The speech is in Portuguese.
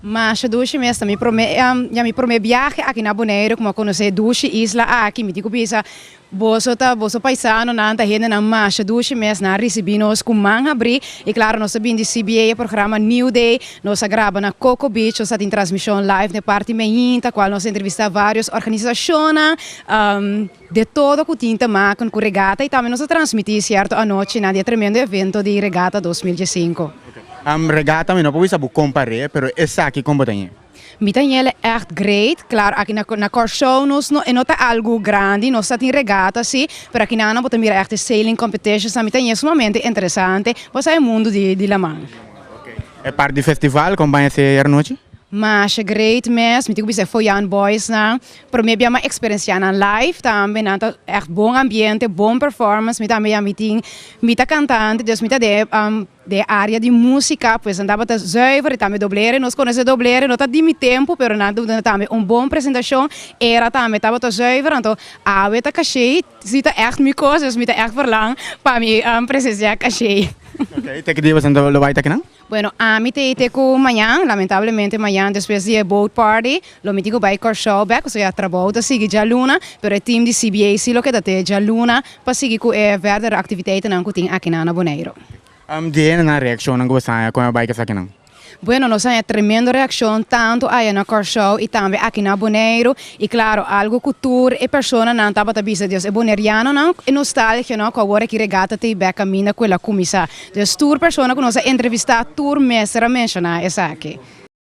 Mas dushi mesmo me prome viaje aqui na Bonaire como conhecer dushi isla aqui me digo bisa boso paisano na anta rede na mas dushi mesmo na recebi nos com man abrir e claro nós sabemos de CBA programa New Day nós grava na Coco Beach nós em transmissão live na parte meinta qual nós entrevista várias organizações de todo o tinta macon com regata e também nós transmitir certo a noite na dia tremendo evento de regata 2025. Regata, não pode saber comparar, mas essa aqui como tem? Mitaniel é echt great, claro, aqui na Corshow nós não é algo grande, nós estamos em regata, sim, mas aqui na Ana também é echt sailing competition, Mitaniel é sumamente interessante, você é o mundo de La Mans. É parte do festival, como vai ser a noite? Mas é great mesmo, me digo que foi Young Boys, para mim é uma experiência na live também, é bom ambiente, bom performance, me também me cantante, dus me de área de música, pois andava a zuiver, também doblere, nós conhecemos doblere, não está de meu tempo, mas não também uma boa apresentação, era também estava a zuiver, então a weta cachê, se está echt minha coisa, se me está echt verlang, para mim precisar cachê. Ok, tem que dizer você não vai estar aqui não? Bueno, a mim te com amanhã, lamentavelmente amanhã, depois de boat party, lo me digo vai Corshow back, so já trabalho da seguir já luna, pero o time de CBA se lo que dá já luna, para seguir com verder atividade não que tem aqui na Bonaire. Diena na reação não gostava com a bike aqui não? Bueno, nós temos tremenda reação tanto aí na Corshow e também aqui na Bonaire e claro, algo cultura e pessoa não estava a dizer Deus é boneriano não e nostalgia não com agora que regata te back a mina com a comissa. Então, tour pessoa que nós entrevistar tour mestre mencionar essa aqui.